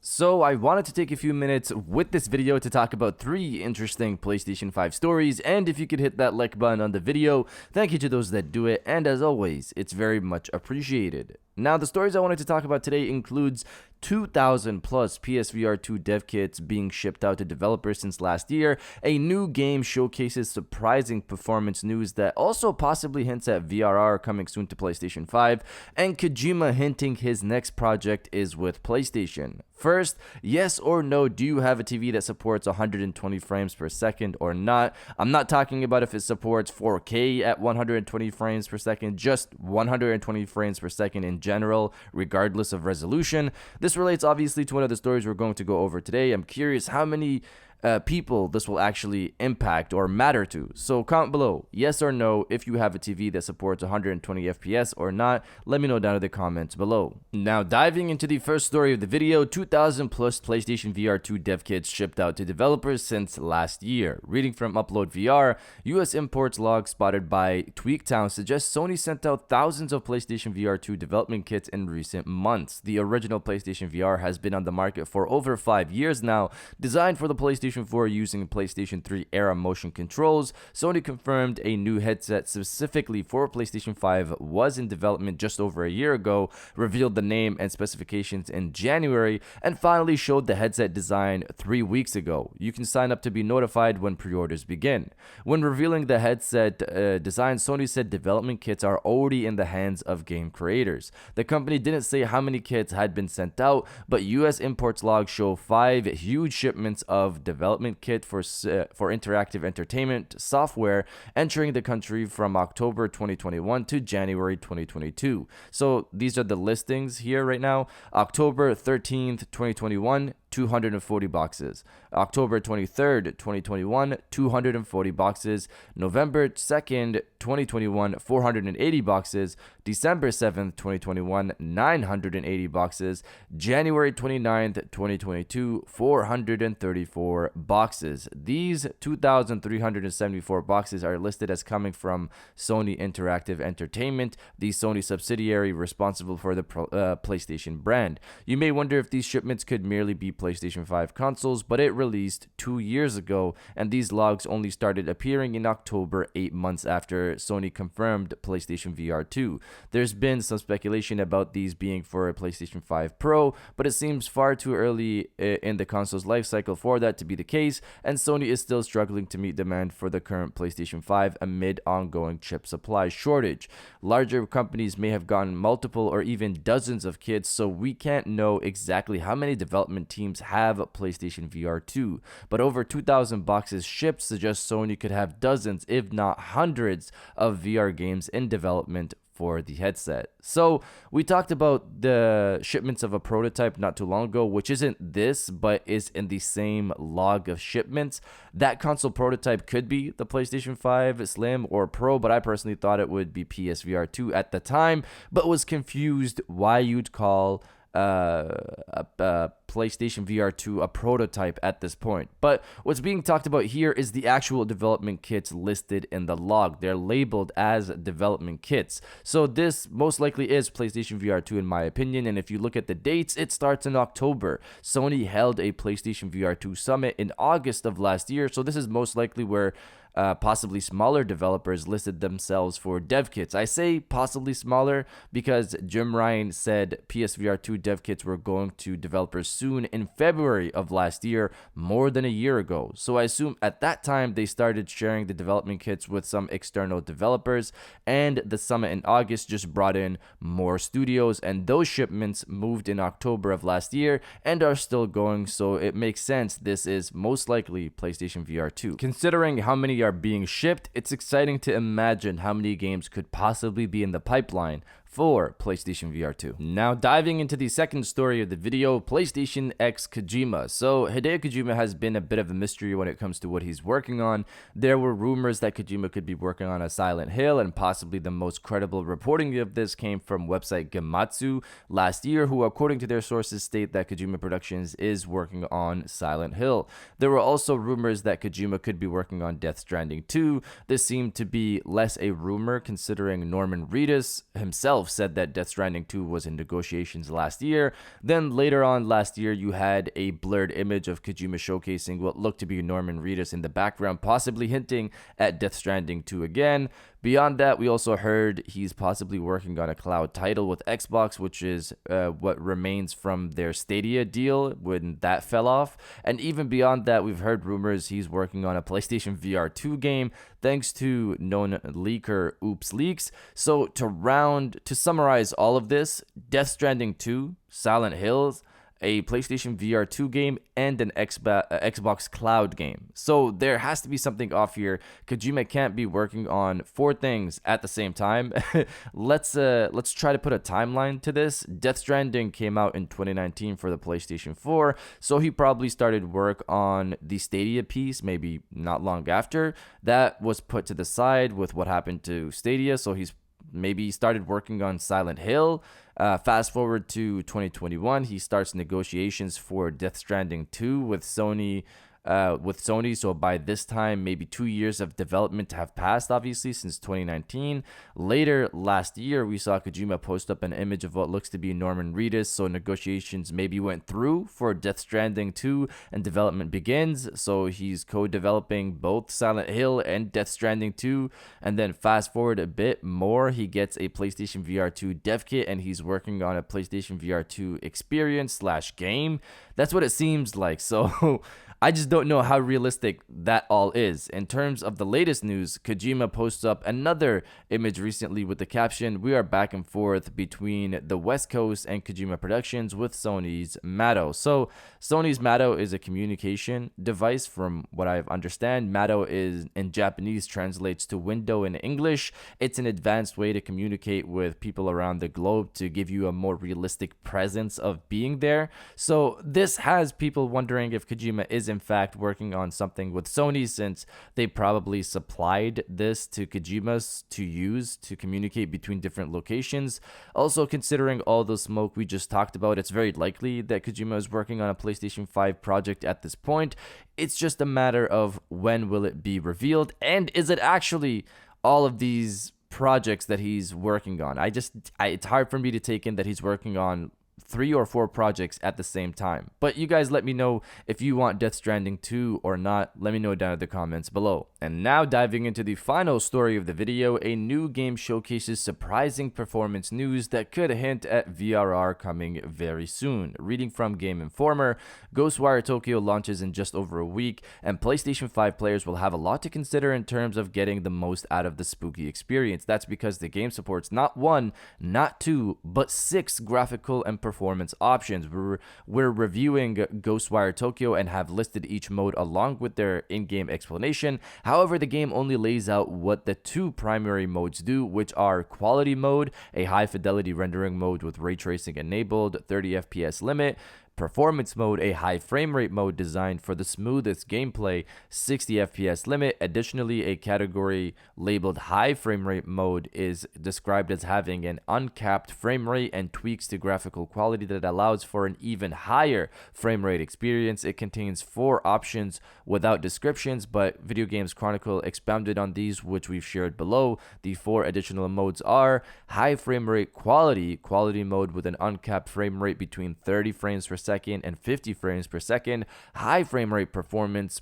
So I wanted to take a few minutes with this video to talk about 3 interesting PlayStation 5 stories, and if you could hit that like button on the video, thank you to those that do it, and as always, it's very much appreciated. Now, the stories I wanted to talk about today includes 2,000 plus PSVR 2 dev kits being shipped out to developers since last year, a new game showcases surprising performance news that also possibly hints at VRR coming soon to PlayStation 5, and Kojima hinting his next project is with PlayStation. First, yes or no, do you have a TV that supports 120 frames per second or not? I'm not talking about if it supports 4K at 120 frames per second, just 120 frames per second in general, regardless of resolution. This relates obviously to one of the stories we're going to go over today. I'm curious how many people this will actually impact or matter to. So comment below, yes or no, if you have a TV that supports 120 FPS or not. Let me know down in the comments below. Now, diving into the first story of the video, 2,000 plus PlayStation VR 2 dev kits shipped out to developers since last year. Reading from Upload VR, US imports log spotted by Tweaktown suggests Sony sent out thousands of PlayStation VR 2 development kits in recent months. The original PlayStation VR has been on the market for over 5 years now, designed for the PlayStation 4 using PlayStation 3 era motion controls. Sony confirmed a new headset specifically for PlayStation 5 was in development just over a year ago, revealed the name and specifications in January, and finally showed the headset design 3 weeks ago. You can sign up to be notified when pre-orders begin. When revealing the headset design, Sony said development kits are already in the hands of game creators. The company didn't say how many kits had been sent out, but US imports logs show 5 huge shipments of development kit for interactive entertainment software entering the country from October 2021 to January 2022. So these are the listings here right now. October 13th, 2021, 240 boxes. October 23rd, 2021, 240 boxes. November 2nd, 2021, 480 boxes. December 7th, 2021, 980 boxes. January 29th, 2022, 434 boxes. These 2,374 boxes are listed as coming from Sony Interactive Entertainment, the Sony subsidiary responsible for the PlayStation brand. You may wonder if these shipments could merely be PlayStation 5 consoles, but it released 2 years ago, and these logs only started appearing in October, 8 months after Sony confirmed PlayStation VR 2. There's been some speculation about these being for a PlayStation 5 Pro, but it seems far too early in the console's life cycle for that to be the case, and Sony is still struggling to meet demand for the current PlayStation 5 amid ongoing chip supply shortage. Larger companies may have gotten multiple or even dozens of kits, so we can't know exactly how many development teams have PlayStation VR 2, but over 2,000 boxes shipped suggests Sony could have dozens, if not hundreds, of VR games in development for the headset. So we talked about the shipments of a prototype not too long ago, which isn't this, but is in the same log of shipments. That console prototype could be the PlayStation 5 Slim or Pro, but I personally thought it would be PSVR 2 at the time, but was confused why you'd call PlayStation VR 2 a prototype at this point. But what's being talked about here is the actual development kits listed in the log. They're labeled as development kits. So this most likely is PlayStation VR 2 in my opinion, and if you look at the dates, it starts in October. Sony held a PlayStation VR 2 summit in August of last year, so this is most likely where possibly smaller developers listed themselves for dev kits. I say possibly smaller because Jim Ryan said PSVR 2 dev kits were going to developers soon in February of last year, more than a year ago. So I assume at that time they started sharing the development kits with some external developers, and the summit in August just brought in more studios, and those shipments moved in October of last year and are still going, so it makes sense this is most likely PlayStation VR 2. Considering how many are being shipped, it's exciting to imagine how many games could possibly be in the pipeline for PlayStation VR 2. Now diving into the second story of the video, PlayStation X Kojima. So Hideo Kojima has been a bit of a mystery when it comes to what he's working on. There were rumors that Kojima could be working on a Silent Hill, and possibly the most credible reporting of this came from website Gematsu last year, who according to their sources state that Kojima Productions is working on Silent Hill. There were also rumors that Kojima could be working on Death Stranding 2. This seemed to be less a rumor considering Norman Reedus himself himself said that Death Stranding 2 was in negotiations last year. Then later on last year, you had a blurred image of Kojima showcasing what looked to be Norman Reedus in the background, possibly hinting at Death Stranding 2 again. Beyond that, we also heard he's possibly working on a cloud title with Xbox, which is what remains from their Stadia deal when that fell off. And even beyond that, we've heard rumors he's working on a PlayStation VR 2 game, thanks to known leaker Oops Leaks. So to summarize all of this, Death Stranding 2, Silent Hills, a PlayStation VR 2 game, and an Xbox Cloud game. So there has to be something off here. Kojima can't be working on 4 things at the same time. Let's try to put a timeline to this. Death Stranding came out in 2019 for the PlayStation 4, so he probably started work on the Stadia piece maybe not long after. That was put to the side with what happened to Stadia, so maybe he started working on Silent Hill. Fast forward to 2021, he starts negotiations for Death Stranding 2 with Sony. So by this time, maybe 2 years of development have passed, obviously, since 2019. Later last year, we saw Kojima post up an image of what looks to be Norman Reedus, so negotiations maybe went through for Death Stranding 2, and development begins. So he's co-developing both Silent Hill and Death Stranding 2, and then fast forward a bit more, he gets a PlayStation VR 2 dev kit, and he's working on a PlayStation VR 2 experience / game. That's what it seems like. So I just don't know how realistic that all is. In terms of the latest news, Kojima posts up another image recently with the caption, "We are back and forth between the West Coast and Kojima Productions with Sony's Matto." So Sony's Matto is a communication device from what I understand. Matto is in Japanese translates to window in English. It's an advanced way to communicate with people around the globe to give you a more realistic presence of being there. So this has people wondering if Kojima is in fact working on something with Sony, since they probably supplied this to Kojima's to use to communicate between different locations. Also, considering all the smoke we just talked about, it's very likely that Kojima is working on a PlayStation 5 project at this point. It's just a matter of when will it be revealed, and is it actually all of these projects that he's working on. It's hard for me to take in that he's working on 3 or 4 projects at the same time. But you guys let me know if you want Death Stranding 2 or not. Let me know down in the comments below. And now diving into the final story of the video, a new game showcases surprising performance news that could hint at VRR coming very soon. Reading from Game Informer, Ghostwire Tokyo launches in just over a week, and PlayStation 5 players will have a lot to consider in terms of getting the most out of the spooky experience. That's because the game supports not 1, not 2, but 6 graphical and performance options. We're reviewing Ghostwire Tokyo and have listed each mode along with their in-game explanation. However, the game only lays out what the 2 primary modes do, which are quality mode, a high fidelity rendering mode with ray tracing enabled, 30 FPS limit, performance mode, a high frame rate mode designed for the smoothest gameplay, 60 FPS limit. Additionally, a category labeled high frame rate mode is described as having an uncapped frame rate and tweaks to graphical quality that allows for an even higher frame rate experience. It contains 4 options without descriptions, but Video Games Chronicle expounded on these, which we've shared below. The 4 additional modes are high frame rate quality mode with an uncapped frame rate between 30 frames per second and 50 frames per second, high frame rate performance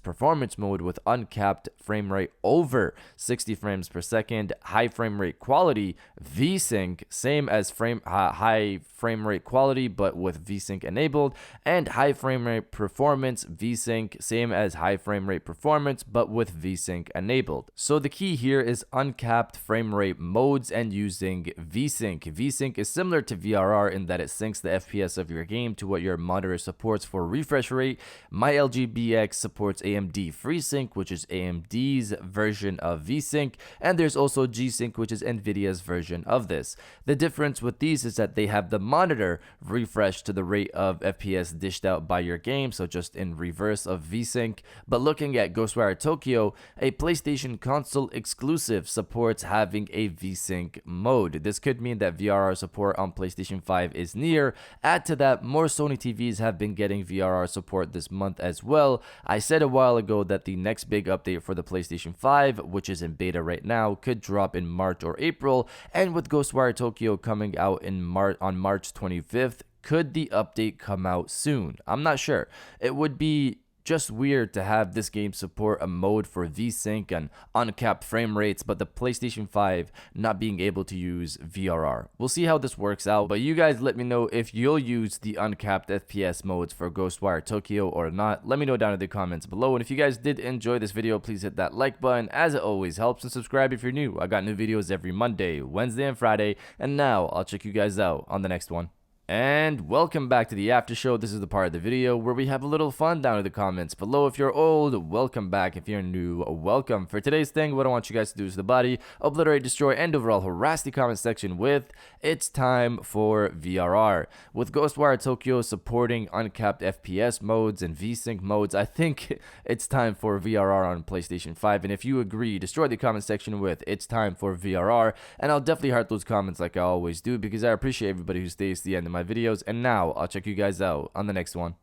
mode with uncapped frame rate over 60 frames per second, high frame rate quality VSync, same as high frame rate quality but with VSync enabled, and high frame rate performance VSync, same as high frame rate performance but with VSync enabled. So the key here is uncapped frame rate modes and using VSync. VSync is similar to VRR in that it syncs the FPS of your game to what your monitor supports for refresh rate. My LGBX supports AMD FreeSync, which is AMD's version of VSync, and there's also G-Sync, which is Nvidia's version of this. The difference with these is that they have the monitor refresh to the rate of FPS dished out by your game, so just in reverse of VSync. But looking at Ghostwire Tokyo, a PlayStation console exclusive, supports having a VSync mode. This could mean that VRR support on PlayStation 5 is near. Add to that more Sony TV TVs have been getting VRR support this month as well. I said a while ago that the next big update for the PlayStation 5, which is in beta right now, could drop in March or April, and with Ghostwire Tokyo coming out on March 25th, could the update come out soon? I'm not sure. It would be just weird to have this game support a mode for VSync and uncapped frame rates, but the PlayStation 5 not being able to use VRR. We'll see how this works out, but you guys let me know if you'll use the uncapped FPS modes for Ghostwire Tokyo or not. Let me know down in the comments below, and if you guys did enjoy this video, please hit that like button as it always helps, and subscribe if you're new. I got new videos every Monday, Wednesday, and Friday, and now I'll check you guys out on the next one. And welcome back to the after show. This is the part of the video where we have a little fun down in the comments below. If you're old, welcome back. If you're new, welcome. For today's thing, what I want you guys to do is the body, obliterate, destroy, and overall harass the comment section with "It's time for VRR." With Ghostwire Tokyo supporting uncapped FPS modes and VSync modes, I think it's time for VRR on PlayStation 5. And if you agree, destroy the comment section with "It's time for VRR." And I'll definitely heart those comments like I always do, because I appreciate everybody who stays to the end of my videos. And now I'll check you guys out on the next one.